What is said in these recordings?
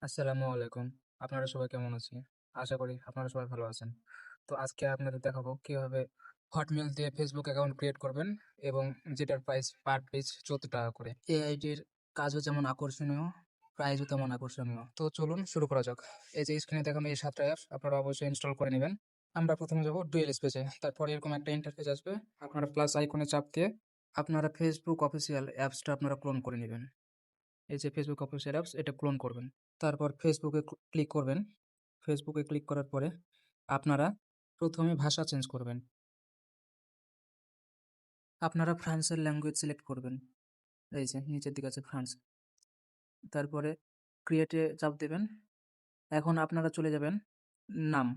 আসসালামু আলাইকুম। আপনারা সবাই কেমন আছেন? আশা করি আপনারা সবাই ভালো আছেন। তো আজকে আপনাদের দেখাবো কিভাবে হটমেইল দিয়ে ফেসবুক অ্যাকাউন্ট ক্রিয়েট করবেন এবং যেটার প্রাইস পার পেজ ৳14 করে। এই আইডির কাজও যেমন আকর্ষণীয়, প্রাইসও তেমন আকর্ষণীয়। তো চলুন শুরু করা যাক। এই যে স্ক্রিনে দেখানো এই ৭টা অ্যাপস আপনারা অবশ্যই ইনস্টল করে নিবেন। আমরা প্রথমে যাবো ডুয়েল স্পেসে। তারপরে এরকম একটা ইন্টারফেস আসবে। আপনারা প্লাস আইকনে চাপ দিয়ে আপনারা ফেসবুক অফিসিয়াল অ্যাপসটা আপনারা ক্লোন করে নিবেন। এই যে ফেসবুক অফিসিয়াল অ্যাপস এটা ক্লোন করবেন। তারপর ফেসবুকে ক্লিক করবেন। ফেসবুকে ক্লিক করার পরে আপনারা প্রথমে ভাষা চেঞ্জ করবেন। আপনারা ফ্রান্সের ল্যাঙ্গুয়েজ সিলেক্ট করবেন। এই যে নিচের দিকে আছে ফ্রান্স। তারপরে ক্রিয়েটে চাপ দিবেন। এখন আপনারা চলে যাবেন নাম।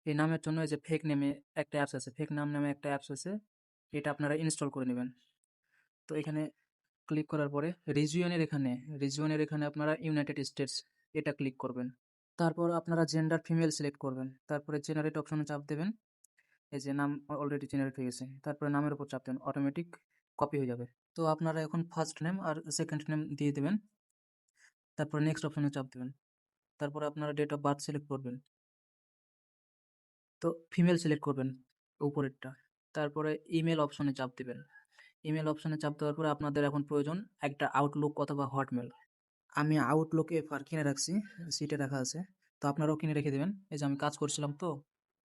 এই নামের জন্য এই যে ফেক নেমে একটা অ্যাপস আছে। ফেক নাম নামে একটা অ্যাপস আছে। এটা আপনারা ইনস্টল করে নিবেন। তো এখানে ক্লিক করার পরে রিজিয়নের এখানে আপনারা ইউনাইটেড স্টেটস এটা ক্লিক করবেন। তারপর আপনারা জেন্ডার ফিমেল সিলেক্ট করবেন। তারপরে জেনারেট অপশনে চাপ দেবেন। এই যে নাম অলরেডি জেনারেট হয়ে গেছে। তারপরে নামের উপর চাপ দেবেন, অটোমেটিক কপি হয়ে যাবে। তো আপনারা এখন ফার্স্ট নেম আর সেকেন্ড নেম দিয়ে দেবেন। তারপরে নেক্সট অপশনে চাপ দেবেন। তারপরে আপনারা ডেট অফ বার্থ সিলেক্ট করবেন। তো ফিমেল সিলেক্ট করবেন উপরেরটা। তারপরে ইমেল অপশনে চাপ দিবেন। ইমেল অপশনে চাপ দেওয়ার পরে আপনাদের এখন প্রয়োজন একটা আউটলুক অথবা হটমেল। আমি আউটলুক এফআর কিনে রাখছি, সিটে রাখা আছে। তো আপনারাও কিনে রেখে দেবেন। এই যে আমি কাজ করছিলাম তো।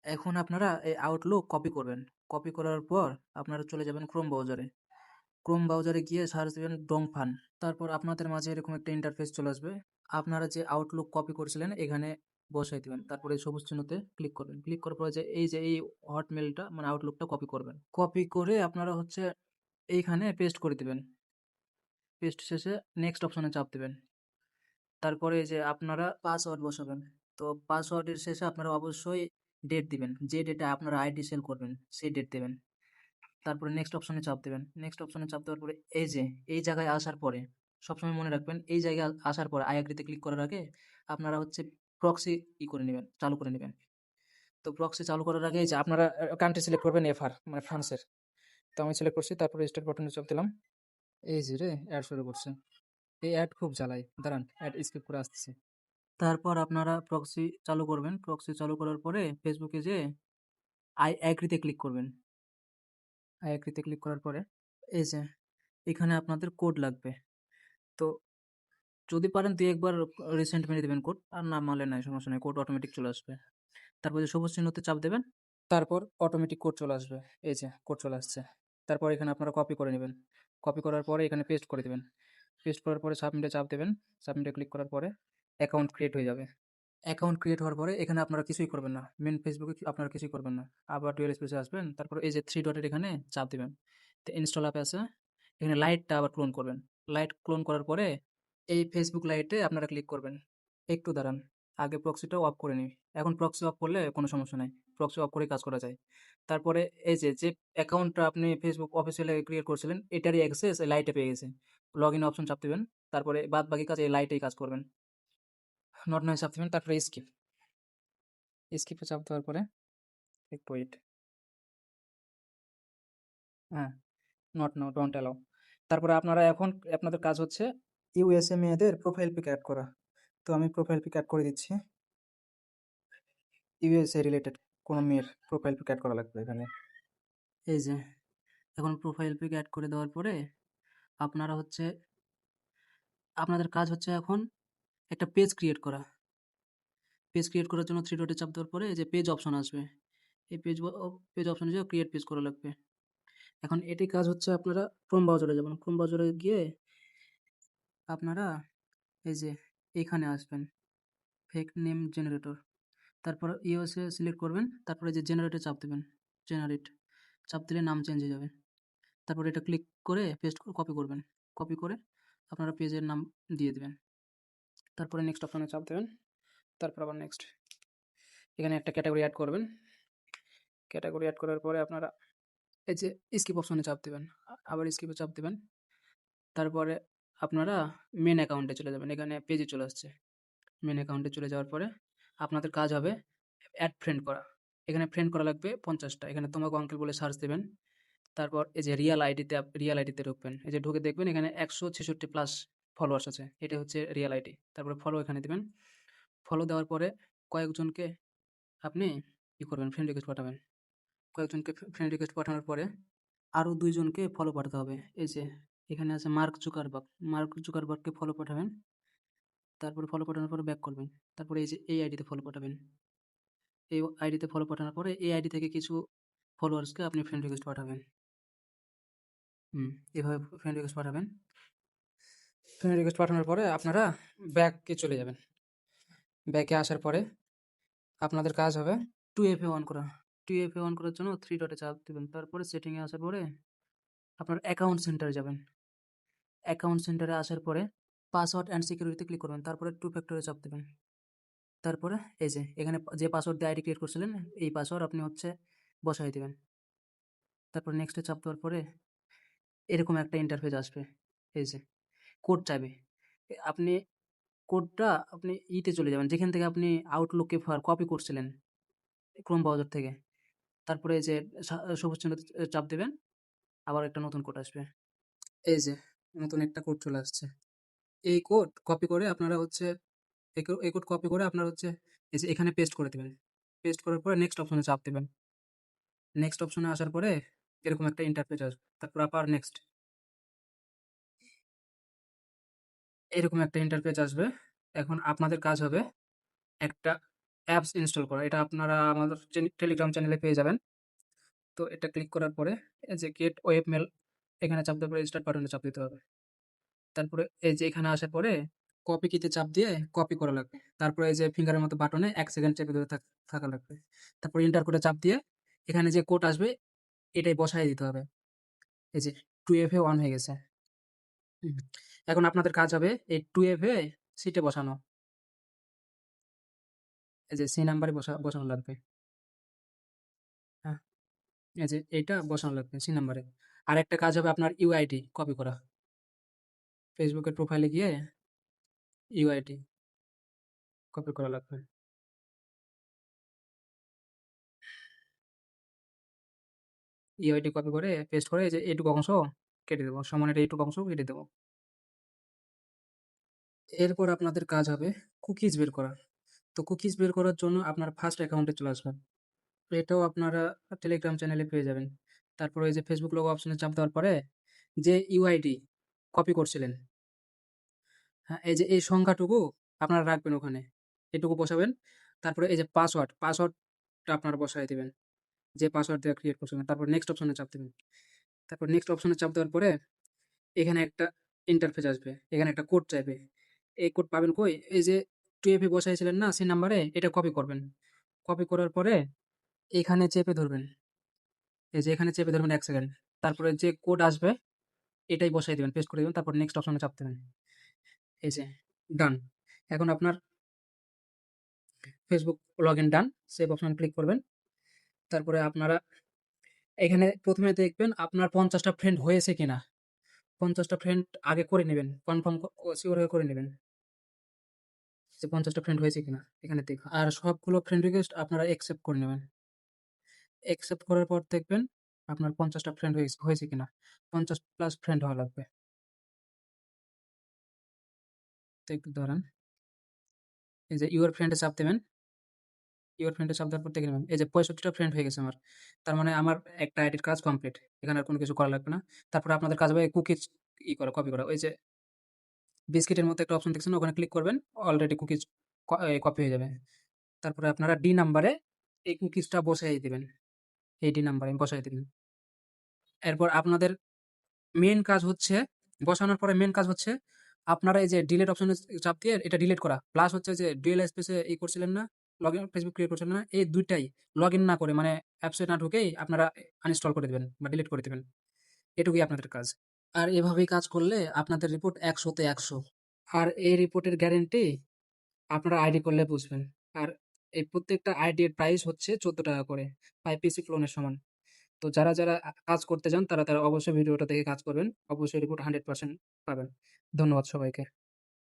এখন আপনারা এই আউটলুক কপি করবেন। কপি করার পর আপনারা চলে যাবেন ক্রোম ব্রাউজারে। ক্রোম ব্রাউজারে গিয়ে সার্চ দিবেন ডংফান। তারপর আপনাদের মাঝে এরকম একটা ইন্টারফেস চলে আসবে। আপনারা যে আউটলুক কপি করেছিলেন এখানে বসাই দিবেন। তারপরে এই সবুজ চিহ্নতে ক্লিক করবেন। ক্লিক করার পরে যে এই হটমেলটা মানে আউটলুকটা কপি করবেন। কপি করে আপনারা হচ্ছে এইখানে পেস্ট করে দিবেন। পেস্ট শেষে নেক্সট অপশনে চাপ দিবেন। তারপরে এই যে আপনারা পাসওয়ার্ড বসাবেন। তো পাসওয়ার্ডের শেষে আপনারা অবশ্যই ডেট দিবেন। যে ডেটে আপনারা আইডি সেল করবেন সেই ডেট দেবেন। তারপরে নেক্সট অপশনে চাপ দেবেন। নেক্সট অপশনে চাপ দেওয়ার পরে এই যে এই জায়গায় আসার পরে সবসময় মনে রাখবেন এই জায়গায় আসার পরে আই এগ্রিতে ক্লিক করার আগে আপনারা হচ্ছে প্রক্সি করে নেবেন, চালু করে নেবেন। তো প্রক্সি চালু করার আগে এই যে আপনারা কান্ট্রি সিলেক্ট করবেন এফআর মানে ফ্রান্সের। তো আমি সিলেক্ট করছি, তারপরে স্টার্ট বাটনে চাপ দিলাম। এই যে রে অ্যাড শুরু করছে। এই অ্যাড খুব জ্বালায়, দাঁড়ান অ্যাড স্কিপ করে আসতেছি। তারপর আপনারা প্রক্সি চালু করবেন। প্রক্সি চালু করার পরে ফেসবুকে যেয়ে আই অ্যাগ্রিতে ক্লিক করবেন। আই অ্যাগ্রিতে ক্লিক করার পরে এই যে এখানে আপনাদের কোড লাগবে। তো যদি পারেন ২-১ বার রিসেন্ট মেরে দিবেন কোড। আর না মারলে নাই, সমস্যা নাই। কোড অটোমেটিক চলে আসবে। তারপর যে সবুজ চিহ্নতে চাপ দেবেন। তারপর অটোমেটিক কোড চলে আসবে। এই যে কোড চলে আসছে। তারপর এখানে আপনারা কপি করে নিবেন। কপি করার পরে এখানে পেস্ট করে দিবেন। পেস্ট করার পরে সাবমিটে চাপ দেবেন। সাবমিটে ক্লিক করার পরে অ্যাকাউন্ট ক্রিয়েট হয়ে যাবে। অ্যাকাউন্ট ক্রিয়েট হওয়ার পরে এখানে আপনারা কিছুই করবেন না। মেইন ফেসবুকে আপনারা কিছুই করবেন না। আবার ডুয়াল স্পেসে আসবেন। তারপর এই যে 3 ডটের এখানে চাপ দিবেন। তো ইনস্টল অ্যাপ আছে। এখানে লাইটটা আবার ক্লোন করবেন। লাইট ক্লোন করার পরে এই ফেসবুক লাইটে আপনারা ক্লিক করবেন। একটু দাঁড়ান। আগে প্রক্সিটাও অফ করে নিই। এখন প্রক্সি অফ করলে কোনো সমস্যা নাই। প্রক্সি অফ করেই কাজ করা যায়। তারপরে এই যে অ্যাকাউন্টটা আপনি ফেসবুক অফিসিয়ালি ক্রিয়েট করছিলেন এটারই অ্যাক্সেস এই লাইটে পেয়ে গেছে। লগইন অপশন চাপ দিবেন। তারপরে বাদবাকি কাজ এই লাইটেই কাজ করবেন। নট নয় চাপ দিবেন। তারপরে স্কিপ। স্কিপে চাপ দেওয়ার পরে একটু ওয়েট। হ্যাঁ, নট নাও, ডোন্ট অ্যালাউ। তারপরে আপনারা এখন আপনাদের কাজ হচ্ছে ইউএসএ মেয়েদের প্রোফাইল পিক অ্যাড করা। তো আমি প্রোফাইল পিক অ্যাড করে দিচ্ছি। ইউএসএ রিলেটেড কোনো মেয়ের প্রোফাইল পিক অ্যাড করা লাগবে এখানে। এই যে এখন প্রোফাইল পিক অ্যাড করে দেওয়ার পরে আপনারা হচ্ছে আপনাদের কাজ হচ্ছে এখন একটা পেজ ক্রিয়েট করা। পেজ ক্রিয়েট করার জন্য 3 ডটে চাপ দেওয়ার পরে এই যে পেজ অপশন আসবে। এই পেজ অপশনে যেয়ে ক্রিয়েট পেজ করা লাগবে। এখন এটি কাজ হচ্ছে আপনারা ক্রোম ব্রাউজারে যাবেন। ক্রোম ব্রাউজারে গিয়ে আপনারা এই যে এখানে আসবেন ফেক নেম জেনারেটর। তারপর ইউএসএ সিলেক্ট করবেন। তারপরে যে জেনারেটে চাপ দেবেন। জেনারেট চাপ দিলে নাম চেঞ্জ হয়ে যাবে। তারপর এটা ক্লিক করে পেস্ট কপি করবেন। কপি করে আপনারা পেজের নাম দিয়ে দিবেন। তারপরে নেক্সট অপশনে চাপ দেবেন। তারপর আবার নেক্সট। এখানে একটা ক্যাটাগরি অ্যাড করবেন। ক্যাটাগরি অ্যাড করার পরে আপনারা এই যে স্কিপ অপশনে চাপ দিবেন। আবার স্কিপে চাপ দিবেন। তারপরে আপনারা মেন অ্যাকাউন্টে চলে যাবেন। এখানে পেজে চলে আসছে। মেন অ্যাকাউন্টে চলে যাওয়ার পরে আপনাদের কাজ হবে অ্যাড ফ্রেন্ড করা। এখানে ফ্রেন্ড করা লাগবে 50টা। এখানে তোমাকে আঙ্কেল বলে সার্চ দেবেন। তারপর এই যে রিয়াল আইডিতে ঢুকবেন। এই যে ঢুকে দেখবেন এখানে 166 প্লাস ফলোয়ার্স আছে। এটা হচ্ছে রিয়াল আইডি। তারপরে ফলো এখানে দিবেন। ফলো দেওয়ার পরে কয়েকজনকে আপনি করবেন, ফ্রেন্ড রিকোয়েস্ট পাঠাবেন। কয়েকজনকে ফ্রেন্ড রিকোয়েস্ট পাঠানোর পরে আরও ২ জনকে ফলো পাঠাতে হবে। এই যে এখানে আছে মার্ক জুকারবার্গ। মার্ক জুকারবার্গকে ফলো পাঠাবেন। তারপরে ফলো পাঠানোর পরে ব্যাক করবেন। তারপরে এই যে এই আইডিতে ফলো পাঠাবেন। এই আইডিতে ফলো পাঠানোর পরে এই আইডি থেকে কিছু ফলোয়ার্সকে আপনি ফ্রেন্ড রিকোয়েস্ট পাঠাবেন। এভাবে ফ্রেন্ড রিকোয়েস্ট পাঠাবেন। ফ্রেন্ড রিকোয়েস্ট পাঠানোর পরে আপনারা ব্যাকে চলে যাবেন। ব্যাকে আসার পরে আপনাদের কাজ হবে 2FA অন করা। 2FA অন করার জন্য 3 ডটে চাপ দিবেন। তারপরে সেটিংয়ে আসার পরে আপনার অ্যাকাউন্ট সেন্টারে যাবেন। অ্যাকাউন্ট সেন্টারে আসার পরে পাসওয়ার্ড অ্যান্ড সিকিউরিটিতে ক্লিক করবেন। তারপরে 2 ফ্যাক্টরে চাপ দিবেন। তারপরে এই যে এখানে যে পাসওয়ার্ড দিয়ে আইডি ক্রিয়েট করছিলেন, এই পাসওয়ার্ড আপনি বসায় দিবেন। তারপর নেক্সটে চাপ দেওয়ার পরে এরকম একটা ইন্টারফেস আসবে। এই যে কোড চাইবে। আপনি কোডটা আপনি ইতে চলে যাবেন, যেখান থেকে আপনি আউটলুকে কপি করছিলেন ক্রোম ব্রাউজার থেকে। তারপরে এই যে সবুজ চিহ্নতে চাপ দিবেন, আবার একটা নতুন কোড আসবে। এই যে নতুন একটা কোড চলে আসছে। এই কোড কপি করে আপনারা এই কোড কপি করে আপনারা এই যে এখানে পেস্ট করে দিবেন। পেস্ট করার পরে নেক্সট অপশনে চাপ দিবেন। নেক্সট অপশনে আসার পরে এরকম একটা ইন্টারফেস আসবে। তারপর আবার নেক্সট। এরকম একটা ইন্টারফেস আসবে। এখন আপনাদের কাজ হবে একটা অ্যাপস ইনস্টল করা। এটা আপনারা আমাদের টেলিগ্রাম চ্যানেলে পেয়ে যাবেন। তো এটা ক্লিক করার পরে এই যে গেট ওয়েব মেল, এখানে চাপ দেওয়ার পরে স্টার্ট বাটনে চাপ দিতে হবে। তারপরে এই যে এখানে আসার পরে কপি কিতে চাপ দিয়ে কপি করা লাগবে। তারপরে এই যে ফিঙ্গারের মতো বাটনে ১ সেকেন্ড চেপে ধরে থাকা লাগবে। তারপর এন্টার কোডে চাপ দিয়ে এখানে যে কোড আসবে এটাই বসায় দিতে হবে। এই যে 2FA অন হয়ে গেছে। হুম। এখন আপনাদের কাজ হবে এই 2FA সিটে বসানো। এই যে সি নাম্বারে বসানো লাগবে। হ্যাঁ, এই যে এইটা বসানো লাগবে সি নাম্বারে। আরেকটা কাজ হবে আপনার ইউআইডি কপি করা। ফেসবুকের প্রোফাইলে গিয়ে ইউআইডি কপি করা লাগবে। ইউআইডি কপি করে পেস্ট করে এই যে এইটুকু অংশ কেটে দেবো। সমান এটা এইটুকু অংশ কেটে দেবো। এরপর আপনাদের কাজ হবে কুকিজ বের করা। তো কুকিজ বের করার জন্য আপনার ফার্স্ট অ্যাকাউন্টে চলে আসবেন। এটাও আপনারা টেলিগ্রাম চ্যানেলে পেয়ে যাবেন। তারপরে এই যে ফেসবুক লোগো অপশনে চাপ দেওয়ার পরে যে ইউআইডি কপি করছিলেন, হ্যাঁ, এই যে এই সংখ্যাটুকু আপনারা রাখবেন ওখানে। এটুকু বসাবেন। তারপরে এই যে পাসওয়ার্ডটা আপনারা বসায় দিবেন। যে পাসওয়ার্ড দিয়ে ক্রিয়েট করছিলেন। তারপর নেক্সট অপশনে চাপ দিবেন। তারপর নেক্সট অপশনে চাপ দেওয়ার পরে এখানে একটা ইন্টারফেস আসবে। এখানে একটা কোড চাইবে। এই কোড পাবেন কই? এই যে 2FA বসাইছিলেন না সেই নাম্বারে, এটা কপি করবেন। কপি করার পরে এখানে চেপে ধরবেন। এই যে এখানে চেপে ধরবেন ১ সেকেন্ড। তারপরে যে কোড আসবে এটাই বসায় দিবেন, পেস্ট করে দিবেন। তারপর নেক্সট অপশনে চাপ দিবেন। এই যে ডান। এখন আপনার ফেসবুক লগইন ডান। সেভ অপশনে ক্লিক করবেন। তারপরে আপনারা এখানে ১ম এ দেখবেন আপনার ৫০ টা ফ্রেন্ড হয়েছে কিনা। ৫০ টা ফ্রেন্ড আগে করে নিবেন। কনফার্ম সিওর হয়ে করে নিবেন। যে ৫০ টা ফ্রেন্ড হয়েছে কিনা এখানে দেখবেন। আর সবগুলো ফ্রেন্ড রিকোয়েস্ট আপনারা অ্যাকসেপ্ট করে নেবেন। অ্যাকসেপ্ট করার পর দেখবেন আপনার ৫০ টা ফ্রেন্ড হয়েছে কিনা। ৫০ প্লাস ফ্রেন্ড হওয়া লাগবে। তো একটু দাঁড়ান। এই যে ইউর ফ্রেন্ড এ চাপ দিবেন। ইউর ফ্রেন্ড এ চাপ দেওয়ার পর দেখে নেবেন। এই যে ৬৫ টা ফ্রেন্ড হয়ে গেছে আমার। তার মানে আমার একটা আইডির কাজ কমপ্লিট। এখানে আর কোনো কিছু করা লাগবে না। তারপরে আপনাদের কাজ হবে কুকিজ কপি করা। ওই যে বিস্কিটের মতো একটা অপশন দেখছেন, ওখানে ক্লিক করবেন। অলরেডি কুকিজ কপি হয়ে যাবে। তারপরে আপনারা ডি নাম্বারে এই কুকিজটা বসায় দিবেন। এই ডি নাম্বারে বসায় দিবেন। এরপর আপনাদের মেইন কাজ হচ্ছে বসানোর পরে মেইন কাজ হচ্ছে আপনারা এই যে ডিলিট অপশনে চাপ দিয়ে এটা ডিলিট করা। প্লাস হচ্ছে যে ডুয়াল স্পেসে করছিলেন না? লগইন ফেসবুক ক্রিয়েট করছিলেন না? এই ২ টাই লগইন না করে মানে অ্যাপসে না ঢুকেই আপনারা আনইনস্টল করে দিবেন বা ডিলিট করে দিবেন। এটুকুই আপনাদের কাজ। আর এভাবেই কাজ করলে আপনাদের রিপোর্ট ১০০ তে ১০০। আর এই রিপোর্টের গ্যারান্টি আপনারা আইডি করলে বুঝবেন। আর এই প্রত্যেকটা আইডির প্রাইস হচ্ছে ৳১৪ করে। ৫ পিসি ক্লোনের সমান। তো যারা কাজ করতে চান তারা অবশ্যই ভিডিওটা দেখে কাজ করবেন। অবশ্যই রিপোর্ট 100% পাবেন। ধন্যবাদ সবাইকে।